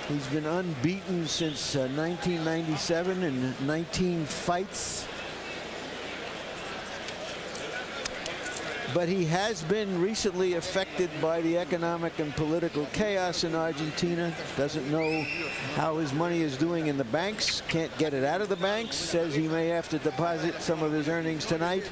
He's been unbeaten since 1997 in 19 fights. But he has been recently affected by the economic and political chaos in Argentina. Doesn't know how his money is doing in the banks. Can't get it out of the banks. Says he may have to deposit some of his earnings tonight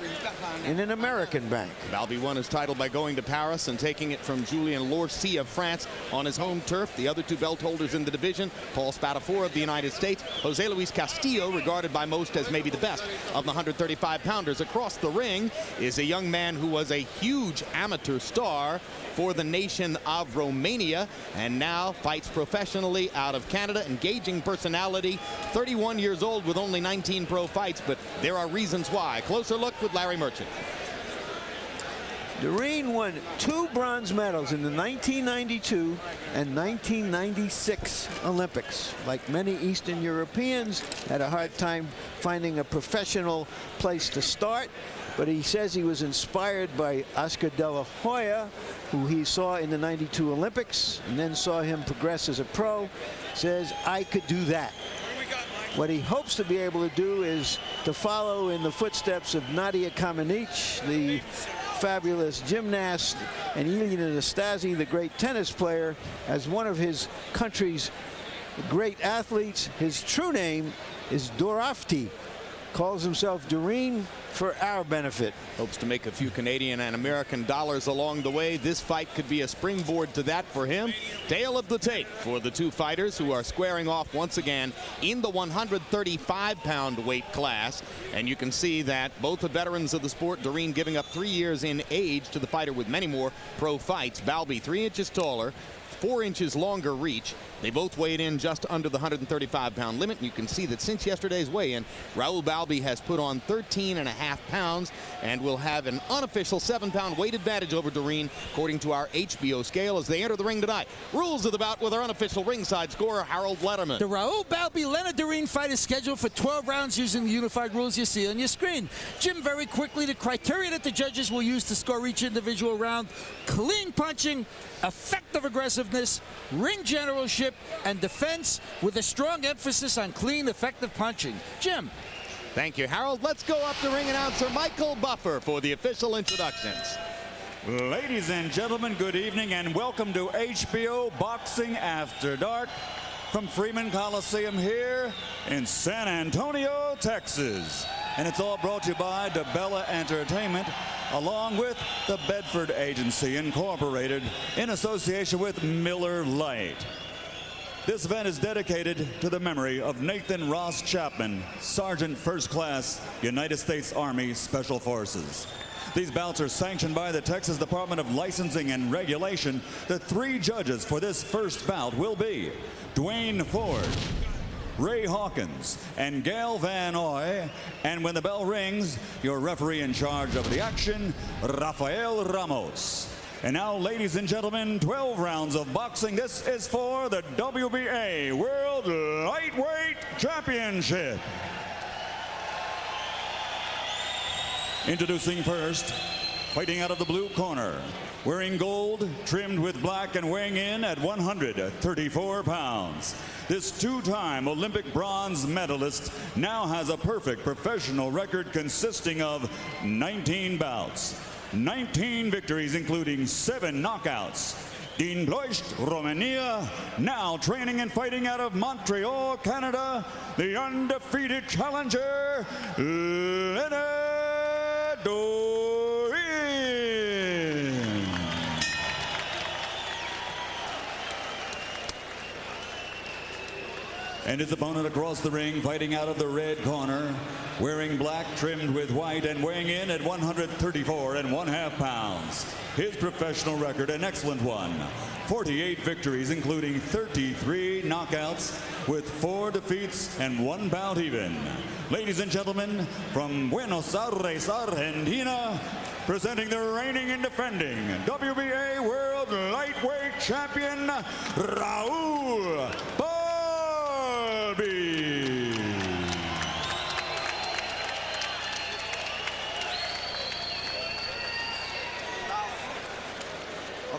in an American bank. Balbi won his title by going to Paris and taking it from Julien Lorcy of France on his home turf. The other two belt holders in the division, Paul Spadafore of the United States, Jose Luis Castillo, regarded by most as maybe the best of the 135-pounders. Across the ring is a young man who was a huge amateur star for the nation of Romania and now fights professionally out of Canada. Engaging personality, 31 years old with only 19 pro fights, but there are reasons why. Closer look with Larry Merchant. Dorin won 2 bronze medals in the 1992 and 1996 Olympics. Like many Eastern Europeans, had a hard time finding a professional place to start. But he says he was inspired by Oscar De La Hoya, who he saw in the 92 Olympics, and then saw him progress as a pro. Says, I could do that. What he hopes to be able to do is to follow in the footsteps of Nadia Comaneci, the fabulous gymnast, and Ilia Nastase, the great tennis player, as one of his country's great athletes. His true name is Dorafti. Calls himself Dorin for our benefit. Hopes to make a few Canadian and American dollars along the way. This fight could be a springboard to that for him. Tale of the tape for the two fighters who are squaring off once again in the 135-pound weight class. And you can see that both the veterans of the sport, Dorin giving up 3 years in age to the fighter with many more pro fights. Balbi 3 inches taller, 4 inches longer reach. They both weighed in just under the 135-pound limit. And you can see that since yesterday's weigh-in, Raul Balbi has put on 13.5 pounds and will have an unofficial 7-pound weight advantage over Dorin, according to our HBO scale, as they enter the ring tonight. Rules of the bout with our unofficial ringside scorer, Harold Letterman. The Raul Balbi Leonard Dorin fight is scheduled for 12 rounds using the unified rules you see on your screen. Jim, very quickly, the criteria that the judges will use to score each individual round: clean punching, effective aggressiveness, ring generalship, and defense, with a strong emphasis on clean, effective punching. Jim. Thank you, Harold. Let's go up to ring announcer Michael Buffer for the official introductions. Ladies and gentlemen, good evening and welcome to HBO Boxing After Dark from Freeman Coliseum here in San Antonio, Texas. And it's all brought to you by DeBella Entertainment, along with the Bedford Agency Incorporated, in association with Miller Lite. This event is dedicated to the memory of Nathan Ross Chapman, Sergeant First Class, United States Army Special Forces. These bouts are sanctioned by the Texas Department of Licensing and Regulation. The 3 judges for this first bout will be Dwayne Ford, Ray Hawkins, and Gail Van Oy. And when the bell rings, your referee in charge of the action, Rafael Ramos. And now, ladies and gentlemen, 12 rounds of boxing. This is for the WBA World Lightweight Championship. Introducing first, fighting out of the blue corner, wearing gold, trimmed with black, and weighing in at 134 pounds. This 2-time Olympic bronze medalist now has a perfect professional record consisting of 19 bouts, 19 victories, including 7 knockouts. Din Ploiești, Romania, now training and fighting out of Montreal, Canada, the undefeated challenger, Leonard Dorin. And his opponent across the ring, fighting out of the red corner, wearing black, trimmed with white, and weighing in at 134.5 pounds. His professional record, an excellent one. 48 victories, including 33 knockouts, with 4 defeats and 1 bout even. Ladies and gentlemen, from Buenos Aires, Argentina, presenting the reigning and defending WBA World Lightweight Champion, Raul Balbi.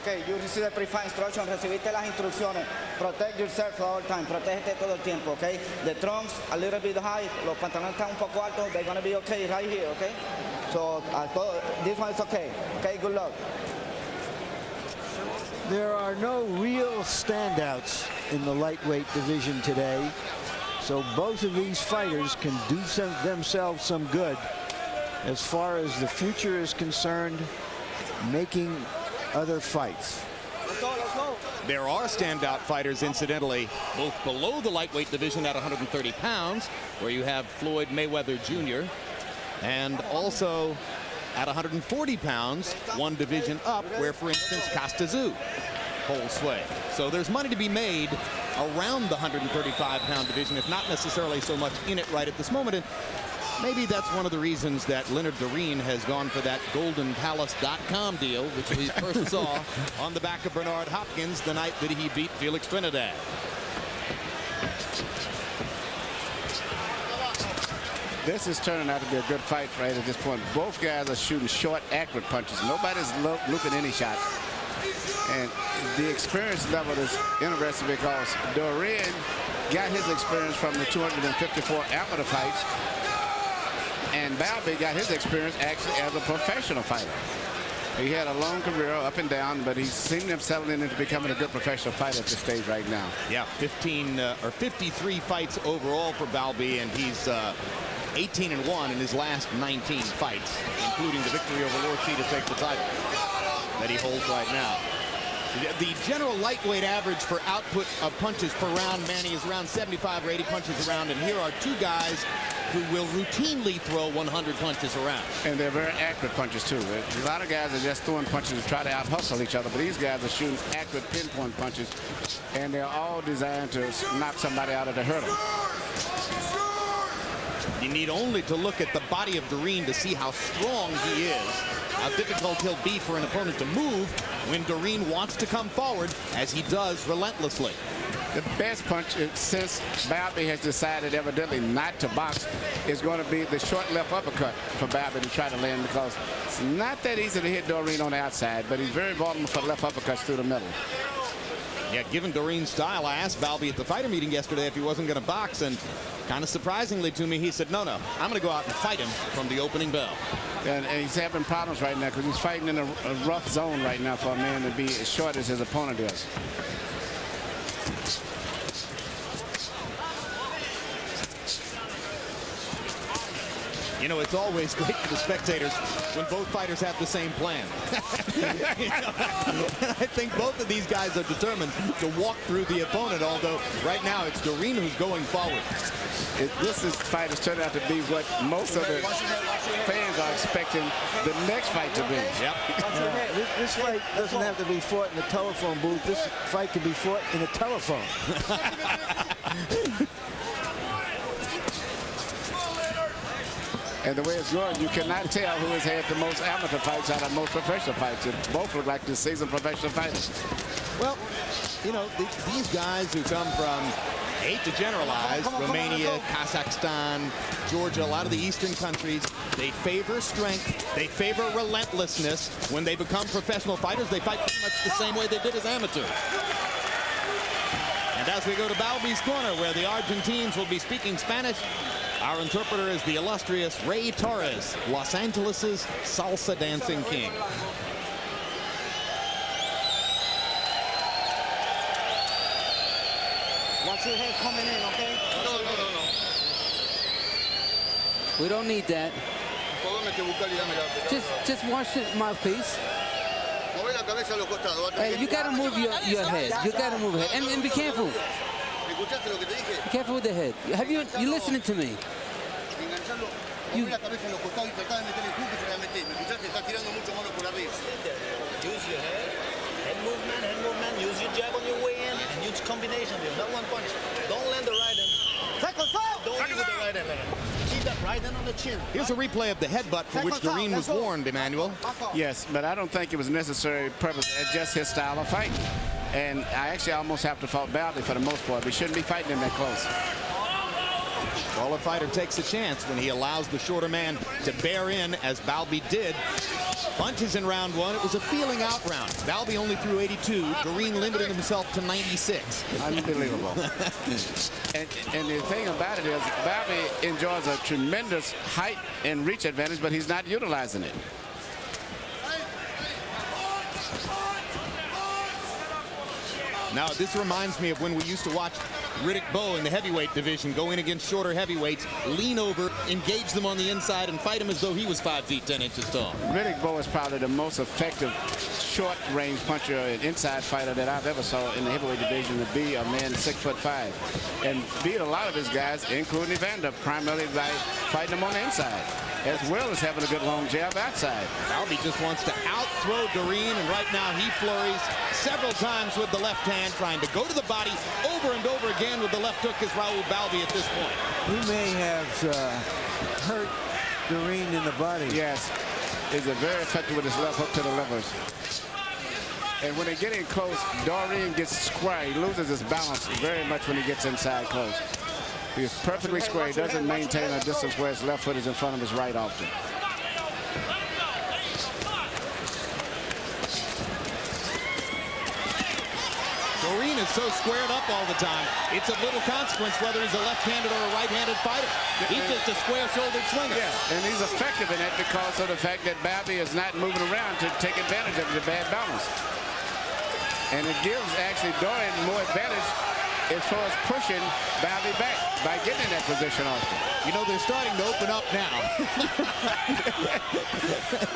Okay, you receive the pre-fight instruction, recibiste las instrucciones. Protect yourself all the time, protégete todo el tiempo, okay? The trunks a little bit high, los pantalones están un poco altos, they're gonna be okay right here, okay? So this one is okay. Okay, good luck. There are no real standouts in the lightweight division today, so both of these fighters can do themselves some good as far as the future is concerned, making other fights. Let's go, let's go. There are standout fighters, incidentally, both below the lightweight division at 130 pounds, where you have Floyd Mayweather Jr., and also at 140 pounds, one division up, where, for instance, Costa Tszyu holds sway. So there's money to be made around the 135-pound division, if not necessarily so much in it right at this moment. And maybe that's one of the reasons that Leonard Dorin has gone for that goldenpalace.com deal, which we first saw on the back of Bernard Hopkins the night that he beat Felix Trinidad. This is turning out to be a good fight right at this point. Both guys are shooting short, accurate punches. Nobody's looking any shot. And the experience level is interesting because Dorin got his experience from the 254 amateur fights, and Balbi got his experience actually as a professional fighter. He had a long career up and down, but he's seen himself into becoming a good professional fighter at this stage right now. Yeah, 53 fights overall for Balbi, and he's 18-1 in his last 19 fights, including the victory over Lorchi to take the title that he holds right now. The general lightweight average for output of punches per round, Manny, is around 75 or 80 punches around, and here are two guys who will routinely throw 100 punches around. And they're very accurate punches, too. A lot of guys are just throwing punches to try to out-hustle each other, but these guys are shooting accurate pinpoint punches, and they're all designed to knock somebody out of the hurdle. You need only to look at the body of Dorin to see how strong he is, how difficult he'll be for an opponent to move when Dorin wants to come forward, as he does relentlessly. The best punch, since Balbi has decided evidently not to box, is going to be the short left uppercut for Balbi to try to land, because it's not that easy to hit Dorin on the outside, but he's very vulnerable for left uppercuts through the middle. Yeah, given Dorin's style, I asked Balbi at the fighter meeting yesterday if he wasn't going to box, and kind of surprisingly to me, he said, no, I'm going to go out and fight him from the opening bell. And he's having problems right now because he's fighting in a rough zone right now for a man to be as short as his opponent is. You know, it's always great for the spectators when both fighters have the same plan. I think both of these guys are determined to walk through the opponent, although right now it's Dorin who's going forward. This fight has turned out to be what most of the fans are expecting the next fight to be. Yep. This fight doesn't have to be fought in the telephone booth. This fight can be fought in a telephone. And the way it's going, you cannot tell who has had the most amateur fights out of most professional fights. It both look like the seasoned professional fighters. Well, you know, these guys who come from, I hate to generalize, Romania, Kazakhstan, Georgia, a lot of the eastern countries, they favor strength, they favor relentlessness. When they become professional fighters, they fight pretty much the same way they did as amateurs. And as we go to Balbi's corner, where the Argentines will be speaking Spanish, our interpreter is the illustrious Ray Torres, Los Angeles' salsa dancing king. Watch your head coming in, okay? No. We don't need that. Just watch the mouthpiece. Hey, you gotta move your head. You gotta move your head. And be careful. Be careful with the head. Have you listening to me? Use your head. Head movement. Use your jab on your way in and use combination there. Not one punch. Don't land the right hand. Don't leave with the right hand. Keep that right hand on the chin. Here's a replay of the headbutt for which Dorin was warned, Emmanuel. Yes, but I don't think it was necessary purpose. It's just his style of fight. And I actually almost have to fault Balbi for the most part. We shouldn't be fighting him that close. Well, a fighter takes a chance when he allows the shorter man to bear in, as Balbi did Punches in round one. It was a feeling out round. Balbi only threw 82. Dorin limited himself to 96. Unbelievable. and the thing about it is, Balbi enjoys a tremendous height and reach advantage, but he's not utilizing it. Now, this reminds me of when we used to watch Riddick Bowe in the heavyweight division go in against shorter heavyweights, lean over, engage them on the inside, and fight him as though he was 5 feet 10 inches tall. Riddick Bowe is probably the most effective short-range puncher and inside fighter that I've ever saw in the heavyweight division to be a man 6'5", and beat a lot of his guys, including Evander, primarily by fighting them on the inside, as well as having a good long jab outside. Balbi just wants to out-throw Dorin, and right now he flurries several times with the left hand, trying to go to the body over and over again with the left hook is Raul Balbi at this point. He may have hurt Dorin in the body. Yes, he's very effective with his left hook to the livers. And when they get in close, Dorin gets square. He loses his balance very much when he gets inside close. He's perfectly square. He doesn't maintain a distance where his left foot is in front of his right often. Dorin is so squared up all the time, it's of little consequence whether he's a left-handed or a right-handed fighter. He's just a square-shouldered swinger. Yeah, and he's effective in that because of the fact that Balbi is not moving around to take advantage of the bad balance. And it gives actually Dorin more advantage as far as pushing Balbi back by getting in that position often. You know, they're starting to open up now.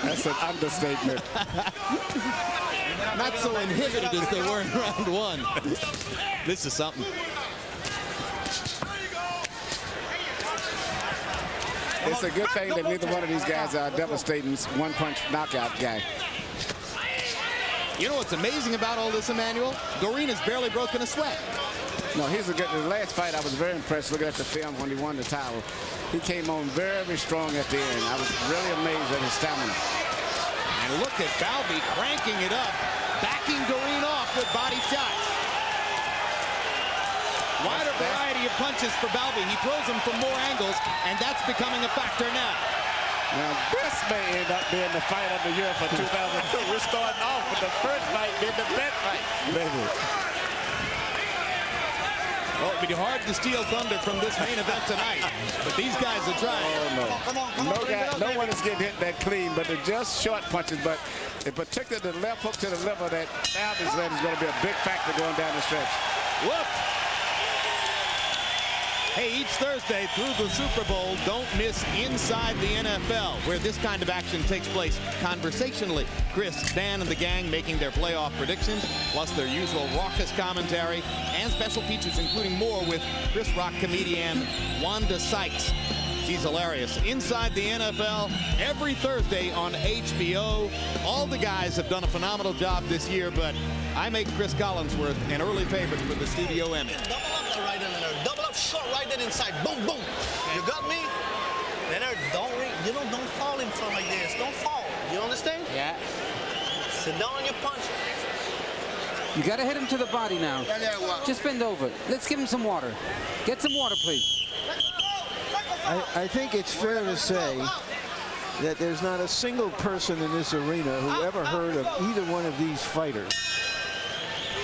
That's an understatement. Not so inhibited as they were in round one. This is something. It's a good thing that neither one of these guys are a devastating one-punch knockout guy. You know what's amazing about all this, Emmanuel? Dorin has barely broken a sweat. No, he's a good. The last fight, I was very impressed looking at the film when he won the title. He came on very strong at the end. I was really amazed at his stamina. And look at Balbi cranking it up, backing Dorin off with body shots. Wider variety of punches for Balbi. He throws them from more angles, and that's becoming a factor now. Now, this may end up being the fight of the year for 2002. We're starting off with the first fight being the best fight. Maybe. Well, it'd be hard to steal thunder from this main event tonight, but these guys are trying. Oh, no one is getting hit that clean, but they're just short punches. But in particular, the left hook to the liver that Balbi's led is going to be a big factor going down the stretch. Whoop! Hey, each Thursday through the Super Bowl, don't miss Inside the NFL, where this kind of action takes place conversationally. Chris, Dan, and the gang making their playoff predictions, plus their usual raucous commentary, and special features, including more with Chris Rock comedian Wanda Sykes. She's hilarious. Inside the NFL, every Thursday on HBO. All the guys have done a phenomenal job this year, but I make Chris Collinsworth an early favorite for the Studio Emmy. Double up the right hand, Leonard. Double up short right hand inside. Boom, boom. You got me? Leonard, don't fall in front like this. Don't fall. You understand? Yeah. Sit down on your punch. You got to hit him to the body now. Just bend over. Let's give him some water. Get some water, please. I think it's fair to say that there's not a single person in this arena who ever heard of either one of these fighters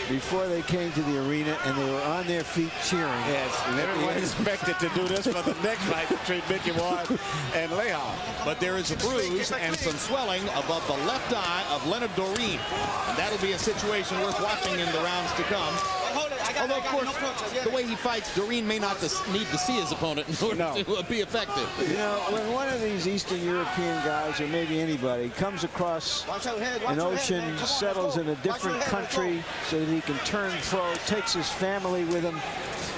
before they came to the arena, and they were on their feet cheering. Yes, and everyone expected to do this for the next fight between Mickey Ward and Leon. But there is a bruise and some swelling above the left eye of Leonard Dorin. And that'll be a situation worth watching in the rounds to come. Although, of course, the way he fights, Dorin may not need to see his opponent in order to be effective. You know, when one of these Eastern European guys, or maybe anybody, comes across an ocean, settles in a different country so that he can turn pro, takes his family with him,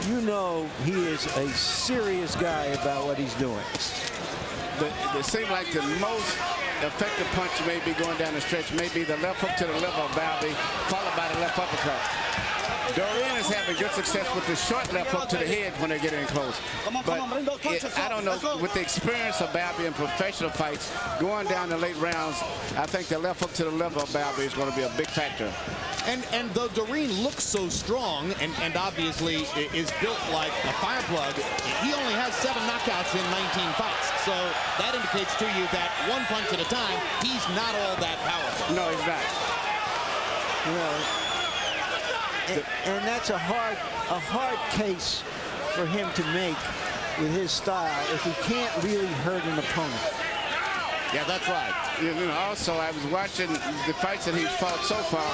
you know he is a serious guy about what he's doing. It seemed like the most effective punch may be going down the stretch, may be the left hook to the liver of Balbi, followed by the left uppercut. Dorin is having good success with the short left hook to the head when they're getting close. But I don't know, with the experience of Balbi in professional fights, going down the late rounds, I think the left hook to the liver of Balbi is going to be a big factor. And though Dorin looks so strong and obviously is built like a fire plug, he only has 7 knockouts in 19 fights. So that indicates to you that one punch at a time, he's not all that powerful. No, he's not. And that's a hard case for him to make with his style if he can't really hurt an opponent. Yeah, that's right. You know, also, I was watching the fights that he's fought so far.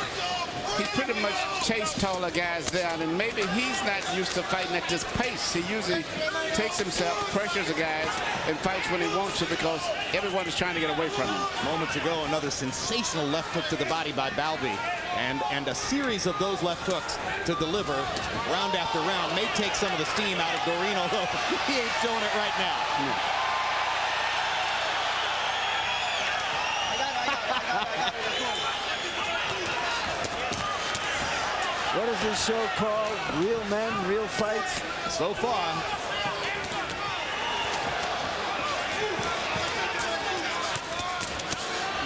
He pretty much chased taller guys down, and maybe he's not used to fighting at this pace. He usually takes himself, pressures the guys, and fights when he wants to because everyone is trying to get away from him. Moments ago, another sensational left hook to the body by Balbi, and a series of those left hooks to deliver round after round may take some of the steam out of Dorin, although he ain't showing it right now. Yeah. What is this show called? Real Men, Real Fights? So far.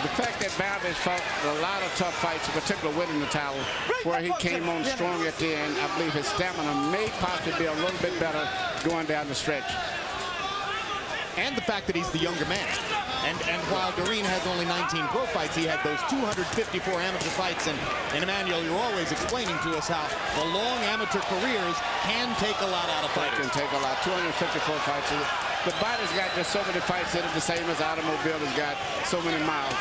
The fact that Balbi has fought a lot of tough fights, in particular winning the title, where he came on strong at the end, I believe his stamina may possibly be a little bit better going down the stretch. And the fact that he's the younger man. And while Dorin has only 19 pro fights, he had those 254 amateur fights. And Emmanuel, you're always explaining to us how the long amateur careers can take a lot out of fighters. Can take a lot. 254 fights. The body's got just so many fights in it, the same as automobile has got so many miles.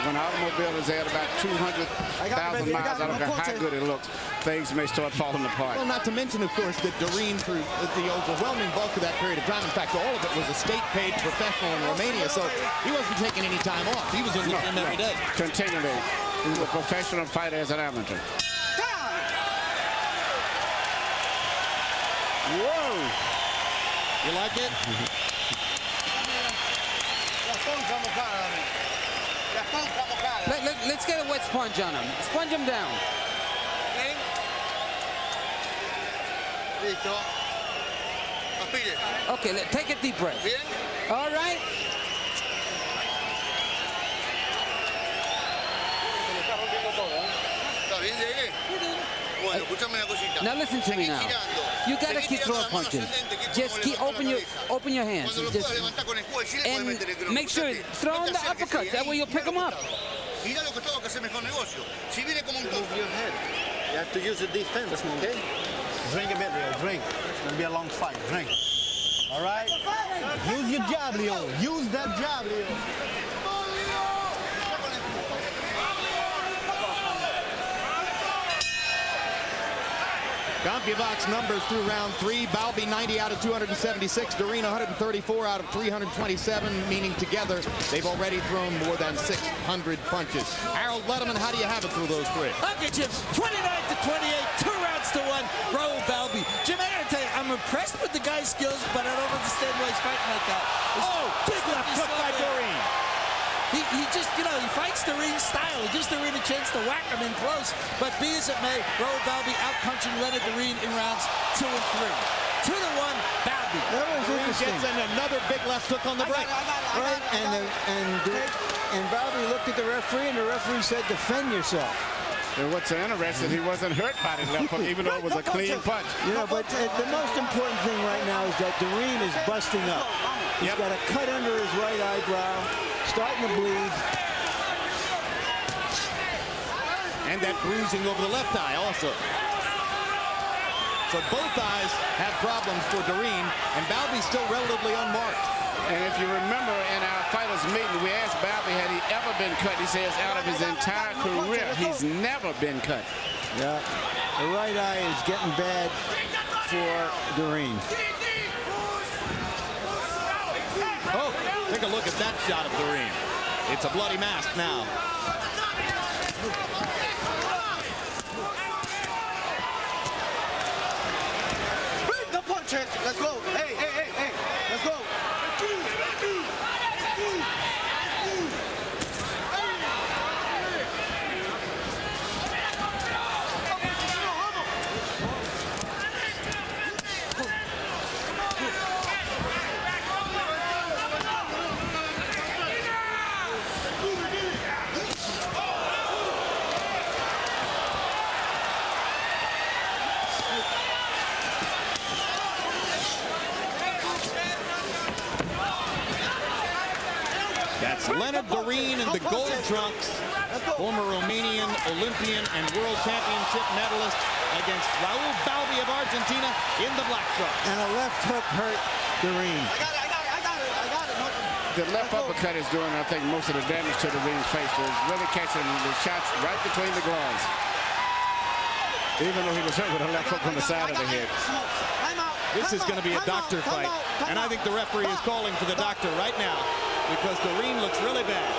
When automobile is at about 200,000 miles, I don't care how good it looks, things may start falling apart. Well, not to mention, of course, that Dorin, through the overwhelming bulk of that period of time, in fact, all of it was a state-paid professional in Romania, so he wasn't taking any time off. He was in the gym every day. Continually. He was a professional fighter as an amateur. Whoa! You like it? Let's get a wet sponge on him. Sponge him down. Okay, take a deep breath. All right. Now listen to me now. You gotta keep throwing punches. Just keep open your hands. And make sure throw in the uppercut. That way you'll pick them up. Move your head. You have to use the defense, okay? Drink a bit, Leo. Drink. It's gonna be a long fight. Drink. All right? Use your jab, Leo. Use that jab, Leo. CompuBox numbers through round 3. Balbi 90 out of 276. Dorin 134 out of 327, meaning together they've already thrown more than 600 punches. Harold Letterman, how do you have it through those 3? Okay, Jim. 29-28, 2 rounds to 1. Raul Balbi. Jim, I gotta tell you, I'm impressed with the guy's skills, but I don't understand why he's fighting like that. Big left hook by Dorin. He just, you know, he fights Dorin's style. He gives Dorin a chance to whack him in close. But be as it may, Raul Balbi out-punching Leonard Dorin in rounds 2 and 3. 2-1, Balbi. That was interesting. Gets in another big left hook on the break. Right, and Balbi looked at the referee, and the referee said, defend yourself. And what's interesting, he wasn't hurt by the left hook, even though it was a clean punch. Yeah, but the most important thing right now is that Dorin is busting up. He's got a cut under his right eyebrow, starting to bleed. And that bruising over the left eye also. So both eyes have problems for Dorin, and Balbi's still relatively unmarked. And if you remember in our fighters meeting, we asked Balbi had he ever been cut. He says out of his entire career, he's never been cut. Yeah, the right eye is getting bad for Dorin. Oh, take a look at that shot of Dorin. It's a bloody mask now. Bring the punches. Let's go. Hey, hey, hey, hey. Let's go. Leonard Dorin in the gold trunks, former Romanian Olympian and world championship medalist, against Raul Balbi of Argentina in the black trunks. And a left hook hurt Dorin. I got it. The left uppercut is doing, I think, most of the damage to Dorin's face. It's really catching the shots right between the gloves. Even though he was hurt with a left hook on the side of the head. This is going to be a doctor fight. And I think the referee is calling for the doctor right now because Dorin looks really bad.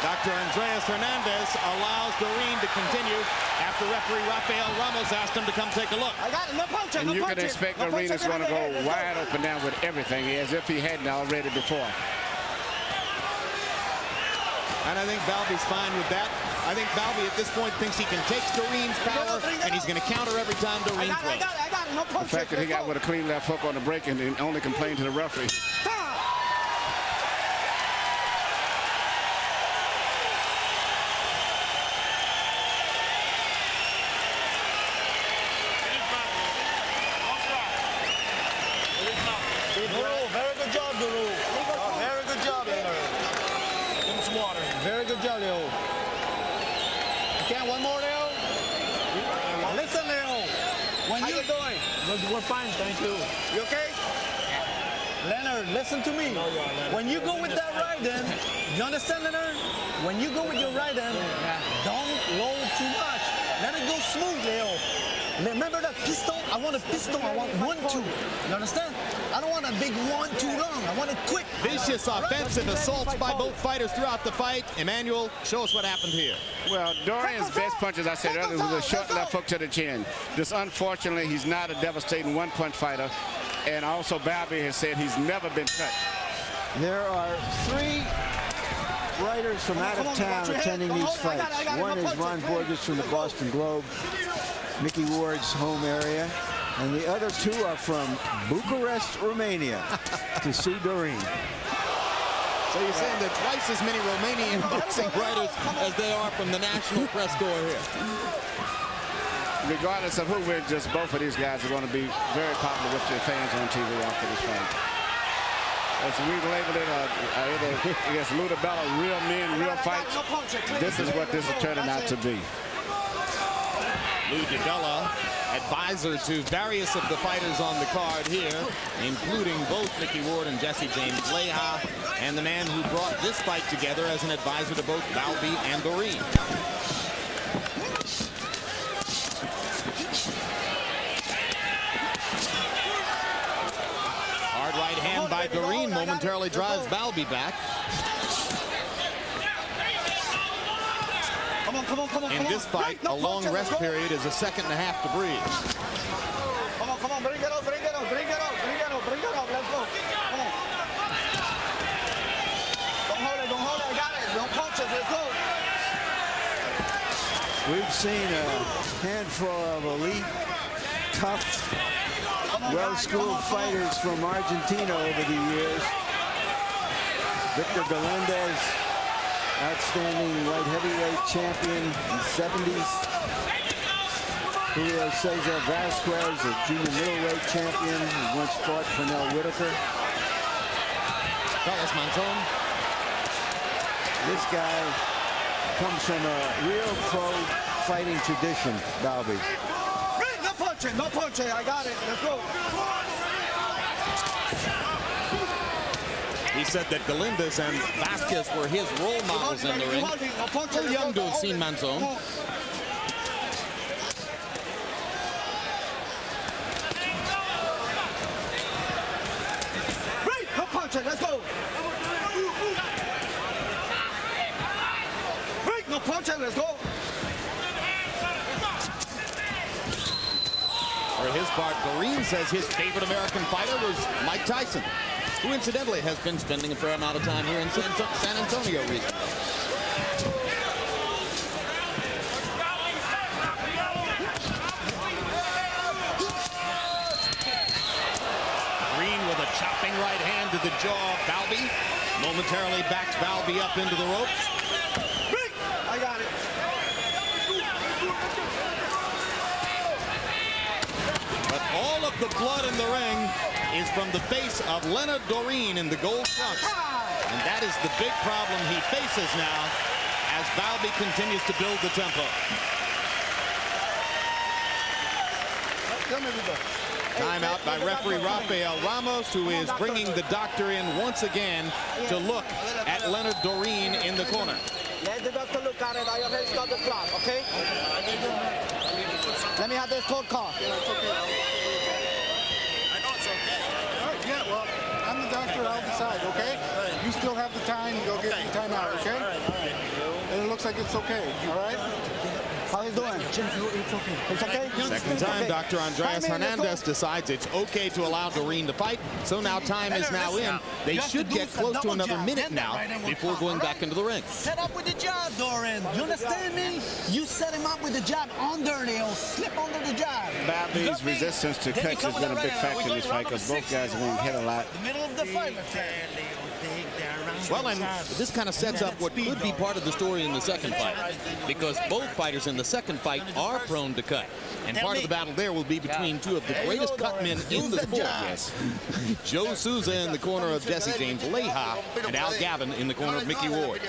Dr. Andreas Hernandez allows Dorin to continue after referee Rafael Ramos asked him to come take a look. I got it. No punch. And you can expect Dorin is going to go wide open now with everything as if he hadn't already before. And I think Balbi's fine with that. I think Balbi at this point thinks he can take Dorin's power and he's going to counter every time Dorin throws. I got it. No punch. The fact that he got with a clean left hook on the break and only complained to the referee. Very good job, Raul. Very good job, Leonard. Give him some water. Very good job, Leo. Okay, one more, Leo. Listen, Leo. How you doing? We're fine, thank you. You okay? Leonard, listen to me. When you go with that right hand, you understand, Leonard? When you go with your right hand, don't load too much. Let it go smooth, Leo. Remember that pistol? I want a pistol. I want 1-2. You understand? I don't want a big 1-2 long. I want it quick. Vicious offensive assaults by both fighters throughout the fight. Emmanuel, show us what happened here. Well, Dorin's best punch, as I said earlier, was a short left hook to the chin. Just unfortunately, he's not a devastating one-punch fighter. And also, Balbi has said he's never been cut. There are 3 writers from out of town attending these fights. One is Ron Borges from the Boston Globe, Mickey Ward's home area, and the other 2 are from Bucharest, Romania, to see Dorin. So you're saying that twice as many Romanian boxing writers as they are from the national press corps here. Regardless of who wins, just both of these guys are going to be very popular with their fans on TV after this fight. As we labeled it, against Ludabella, real men, real fights. This is what this is turning out to be. Lou DiBella, advisor to various of the fighters on the card here, including both Mickey Ward and Jesse James Leha, and the man who brought this fight together as an advisor to both Balbi and Dorin. Hard right hand by Dorin momentarily drives Balbi back. In this fight, a long rest period is a second and a half to breathe. Come on, bring it up, let's go. Come on. Don't hold it, I got it. Don't punch it, let's go. We've seen a handful of elite, tough, well-schooled fighters from Argentina over the years. Victor Galindez, outstanding light heavyweight champion in the 70s. Julio Cesar Vasquez, a junior middleweight champion who once fought Pernell Whitaker. Carlos Monzon. This guy comes from a real pro fighting tradition, Balbi. No punching, I got it, let's go. He said that Galindez and Vasquez were his role models in the ring. Too young to have seen Monzon. No punching, let's go. No punching, let's go. For his part, Dorin says his favorite American fighter was Mike Tyson, who incidentally has been spending a fair amount of time here in San Antonio recently. Green with a chopping right hand to the jaw of Balbi. Momentarily backs Balbi up into the ropes. I got it. But all of the blood in the ring is from the face of Leonard Dorin in the gold trunks. And that is the big problem he faces now as Balbi continues to build the tempo. Timeout by referee Rafael Ramos, who is bringing the doctor in once again to look at Leonard Dorin in the corner. Let the doctor look at it. I already start the clock, okay? Let me have this cold call. I know it's okay. Yeah, well, I'm the doctor. I'll decide, okay? You still have the time. Go get your time out, okay? And it looks like it's okay, all right? How you doing? It's okay. It's okay? Second time, Okay. Dr. Andreas Hernandez decides it's okay to allow Dorin to fight. So now time is now in. They should get close to another minute now before going back into the ring. Set up with the jab, Dorin. You understand me? You set him up with the jab under there. He'll slip under the jab. Balbi's resistance to cuts has been a big factor in this fight because both guys are going to hit a lot. The middle of the fight. Well, and this kind of sets up what could be part of the story in the second fight, because both fighters in the second fight are prone to cut. And part of the battle there will be between two of the greatest cut men in the sport. Yes. Joe Souza in the corner of Jesse James Leija, and Al Gavin in the corner of Mickey Ward.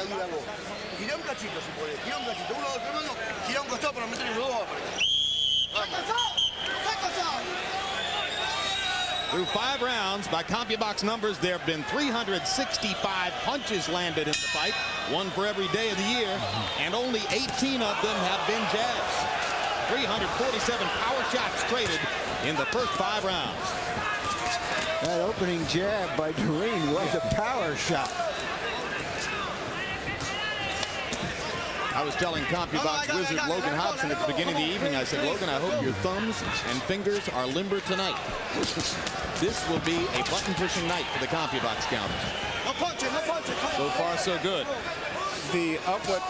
Through 5 rounds, by CompuBox numbers, there have been 365 punches landed in the fight, one for every day of the year, and only 18 of them have been jabs. 347 power shots traded in the first 5 rounds. That opening jab by Dorin was a power shot. I was telling CompuBox wizard Logan Hobson at the beginning of the evening, I said, Logan, I hope your thumbs and fingers are limber tonight. This will be a button-pushing night for the CompuBox counters. No punching, no punching. So far, so good. The upward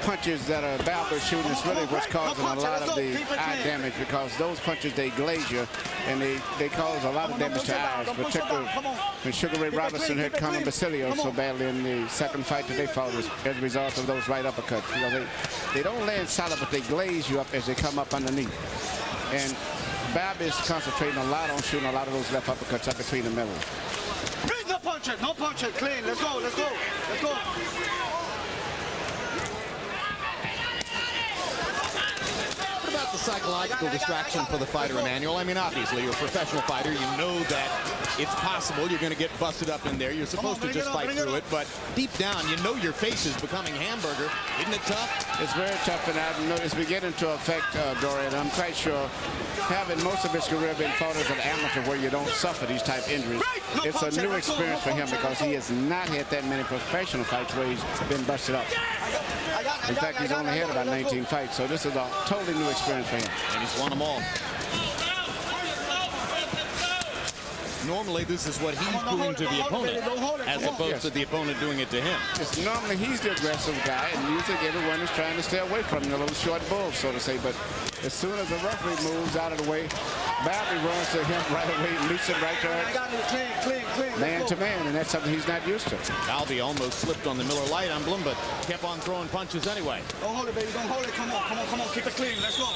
punches that are Balbi shooting is really what's causing a lot of the eye damage, because those punches, they glaze you and they cause a lot of damage to eyes, particularly when Sugar Ray Robinson hit Conor Basilio so badly in the second fight that they fought as a result of those right uppercuts. You know, they don't land solid, but they glaze you up as they come up underneath. And Balbi is concentrating a lot on shooting a lot of those left uppercuts up between the middle. No punching, no punching. Clean. Let's go, let's go, let's go. What about the psychological distraction for the fighter, Emmanuel? I mean, obviously, you're a professional fighter. You know that it's possible you're going to get busted up in there. You're supposed to just fight through it. But deep down, you know your face is becoming hamburger. Isn't it tough? It's very tough, and I've noticed beginning to affect Dorin. I'm quite sure, having most of his career been fought as an amateur where you don't suffer these type injuries, it's a new experience for him because he has not had that many professional fights where he's been busted up. In fact, he's only had about 19 fights, so this is a totally new experience for him. And he's won them all. Normally, this is what he's doing to the opponent, as opposed to the opponent doing it to him. It's normally he's the aggressive guy, and usually everyone is trying to stay away from him, a little short bull, so to say. But as soon as the referee moves out of the way, Balbi runs to him right away, meets him right there, man to man, and that's something he's not used to. Balbi almost slipped on the Miller Lite emblem, but kept on throwing punches anyway. Don't hold it, baby. Don't hold it. Come on, come on, come on. Keep it clean. Let's go.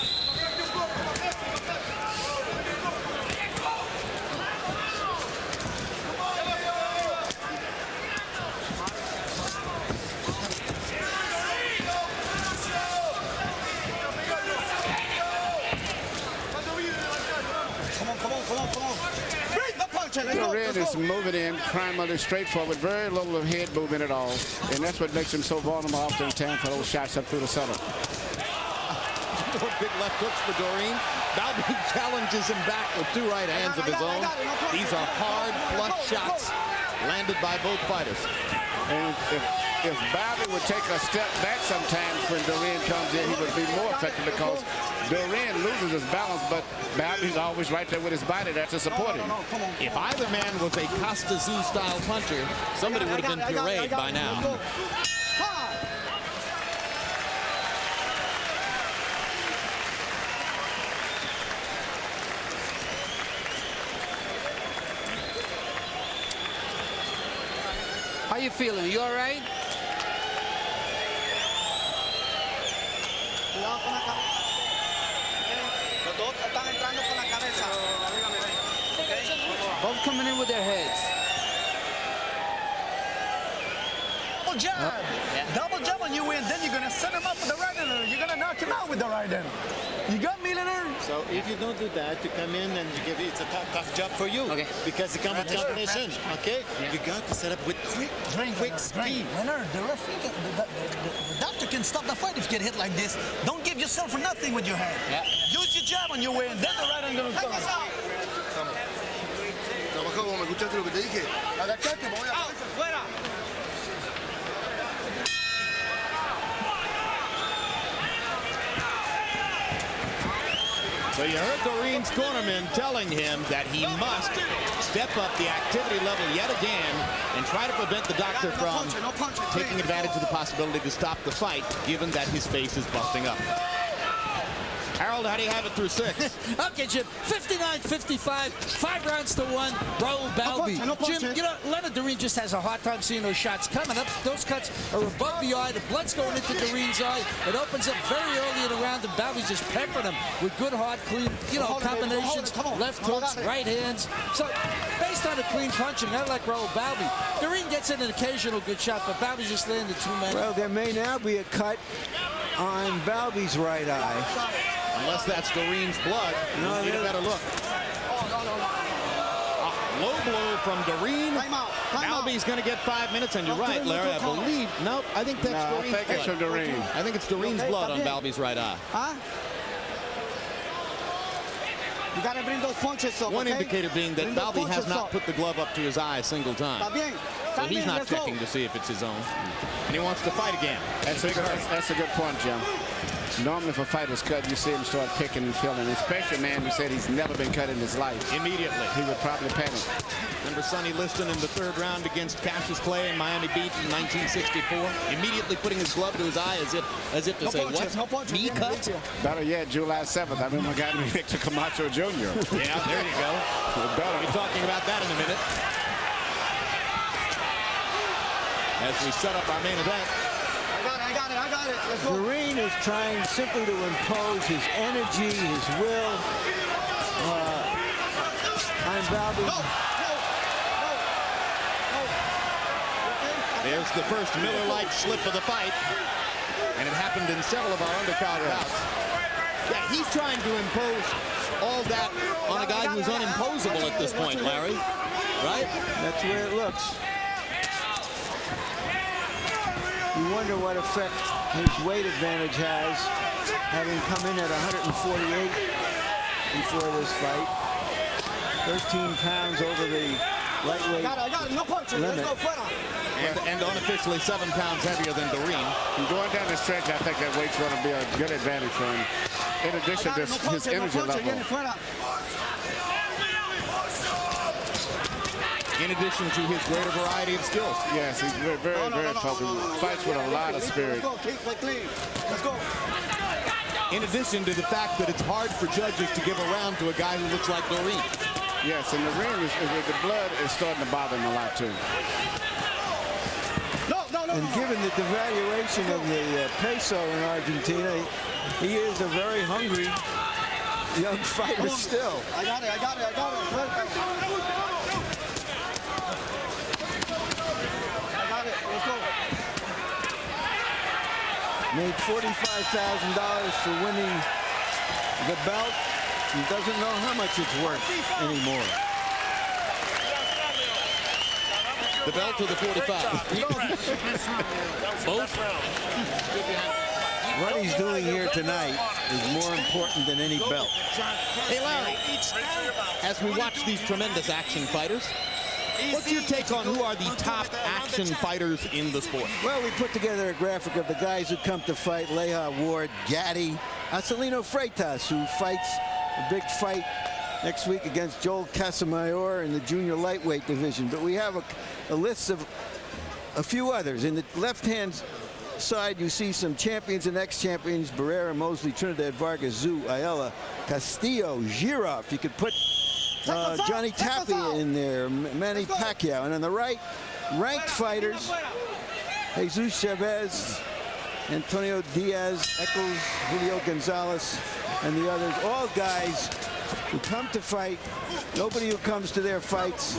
Dorin is moving in primarily straightforward, very little of head movement at all, and that's what makes him so vulnerable often in time for those shots up through the center. Big left hooks for Dorin. Balbi challenges him back with 2 right hands of his own. These are hard, flush shots landed by both fighters. And if Balbi would take a step back sometimes when Dorin comes in, he would be more effective because Dorin loses his balance, but Balbi's always right there with his body there to support him. If either man was a Costa Zoo-style puncher, somebody would have been pureed by now. How you feeling? You all right? Cuidado con la cabeza. Los dos están entrando con la cabeza. Both coming in with their heads. Double jab. Double jab on you in, then you're going to set him up with the right hand. You're going to knock him out with the right hand. You got me, Leonard? So if you don't do that, you come in and you give it's a tough job for you. Okay. Because you come with combination. Okay. You got to set up with quick speed. Leonard, the referee, the doctor can stop the fight if you get hit like this. Don't give yourself for nothing with your hand. Yeah. Use your jab on your way, and then the right hand going to come. Trabaja como me escuchaste lo que te dije. Agachate, me voy a Fuera. So you heard Dorin's cornerman telling him that he must step up the activity level yet again and try to prevent the doctor from taking advantage of the possibility to stop the fight, given that his face is busting up. Harold, how do you have it through 6? Okay, Jim. 59-55, 5 rounds to 1. Raul Balbi. Jim, you know, Leonard Dorin just has a hard time seeing those shots coming up. Those cuts are above the eye. The blood's going into Dorin's eye. It opens up very early in the round, and Balbi's just peppering him with good, hard, clean, you know, combinations, left hooks, right hands. So, based on the clean punching, I like Raul Balbi. Dorin gets in an occasional good shot, but Balbi's just landed too many. Well, there may now be a cut on Balbi's right eye. Unless that's Dorin's blood, you need a better look. A low blow from Dorin. Balbi's going to get 5 minutes, and you're right, Larry. I believe. Nope, I think that's Dorin's blood. It's Dorin. I think it's Dorin's blood on Balbi's right eye. Huh? You got to bring those punches up. One okay? indicator being that Balbi has not put the glove up to his eye a single time. So he's not checking to see if it's his own. And he wants to fight again. That's a good point, Jim. Normally, if a fighter's cut, you see him start picking and feeling. Especially a man who said he's never been cut in his life. Immediately. He would probably panic. Remember Sonny Liston in the 3rd round against Cassius Clay in Miami Beach in 1964? Immediately putting his glove to his eye as if to say, what? Knee cut? Better yet, July 7th. I remember a guy named Victor Camacho Jr. Yeah, there you go. We'll be talking about that in a minute. As we set up our main event. I got it. Let's go. Dorin is trying simply to impose his energy, his will on Balbi. There's the first Miller Lite slip of the fight, and it happened in several of our undercard bouts. Yeah, he's trying to impose all that on a guy who's unimposable at this point, Larry. Right? That's the way it looks. You wonder what effect his weight advantage has, having come in at 148 before this fight. 13 pounds over the lightweight limit. And unofficially 7 pounds heavier than Dorin. And going down the stretch, I think that weight's going to be a good advantage for him. In addition to his energy level. In addition to his greater variety of skills. Yes, he's very focused. Fights with a lot of spirit. Let's go. In addition to the fact that it's hard for judges to give a round to a guy who looks like Dorin. Yes, and the blood is starting to bother him a lot too. And given the devaluation of the peso in Argentina, he is a very hungry young fighter still. I got it. Let's go. Made $45,000 for winning the belt. He doesn't know how much it's worth anymore. The belt or the 45? Both? What he's doing here tonight is more important than any belt. Hey, Larry, as we watch these tremendous action fighters, what's your take on who are the top action fighters in the sport? Well, we put together a graphic of the guys who come to fight. Leja, Ward, Gatti, Acelino Freitas, who fights a big fight next week against Joel Casamayor in the junior lightweight division. But we have a list of a few others. In the left-hand side, you see some champions and ex-champions: Barrera, Mosley, Trinidad, Vargas, Zhu, Ayala, Castillo, Girov. You could put Johnny Tapia in there, Manny Pacquiao. And on the right, ranked fighters, Jesus Chavez, Antonio Diaz, Eccles, Julio Gonzalez, and the others, all guys who come to fight. Nobody who comes to their fights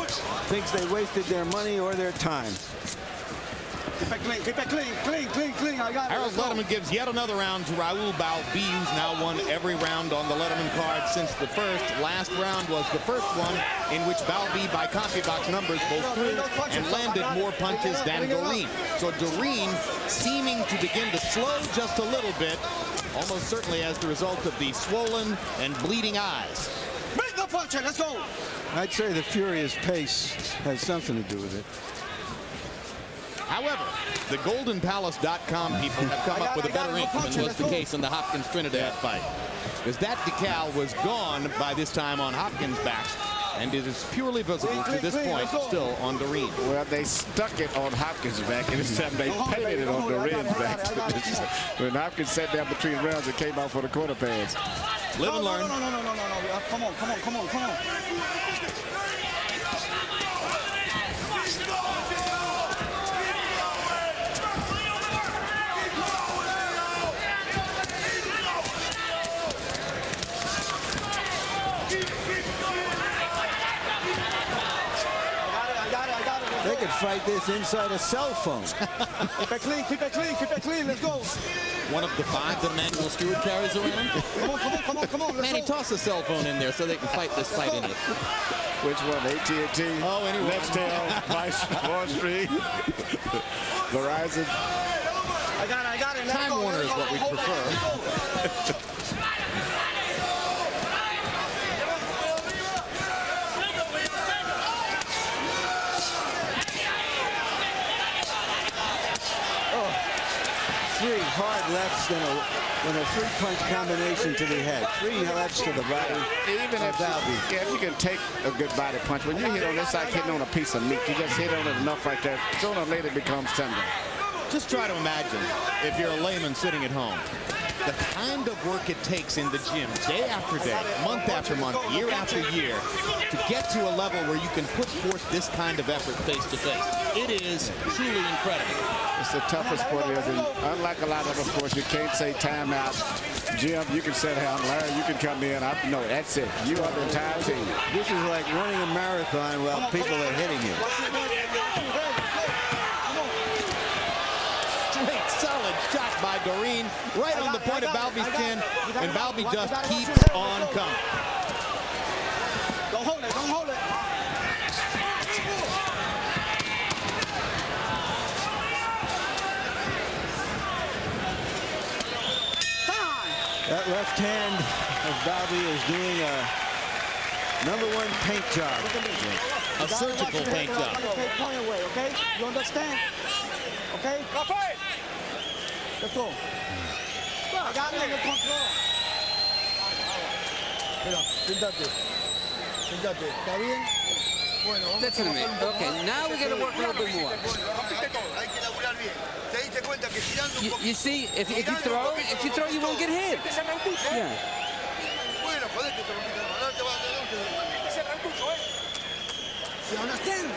thinks they wasted their money or their time. Keep it clean, keep it clean. I got it. Harold Letterman gives yet another round to Raul Balbi, who's now won every round on the Letterman card since the first. Last round was the first one in which Balbi, by CompuBox numbers, both threw and landed more punches than Dorin. So Dorin seeming to begin to slow just a little bit, almost certainly as the result of the swollen and bleeding eyes. Bring the punch, let's go. I'd say the furious pace has something to do with it. However, the GoldenPalace.com people have come up with a better ink than was the case in the Hopkins-Trinidad fight. Because that decal was gone by this time on Hopkins' back, and it is purely visible to this point still on Dorin. Well, they stuck it on Hopkins' back, and this time they painted it on Dorin's back. When Hopkins sat down between rounds, it came out for the quarter pads. Live and learn. No. Come on. They could fight this inside a cell phone. Keep it clean, let's go. One of the 5 that Emmanuel Stewart carries around. Come on, let's Manny, go. toss a cell phone in there so they can fight this fight in it. Which one? AT&T? Oh, anyway. Nextel, Vice, Wall Street, Verizon. I got it. Time Warner is what we prefer. Three hard lefts and a 3-punch combination to the head. 3 lefts to the body. Even if you can take a good body punch, when you hit on this, like hitting on a piece of meat. You just hit on it enough right there. Sooner or later it becomes tender. Just try to imagine, if you're a layman sitting at home, the kind of work it takes in the gym, day after day, month after month, year after year, to get to a level where you can put forth this kind of effort face to face. It is truly incredible. It's the toughest sport it is, and unlike a lot of other sports, you can't say timeout. Jim, you can sit down. Larry, you can come in. No, that's it. You are the entire team. This is like running a marathon while people are hitting you. Straight, solid shot by Dorin, right on the point of Balbi's chin, and Balbi just keeps on coming. Don't hold it. That left hand of Balbi is doing a #1 paint job. A surgical paint job. Okay, point away, okay? You understand? Okay? Let's go. I got it under control. Listen to me. Okay, now we got to work a little bit more. You see, if you throw, you won't get hit. Yeah. You understand?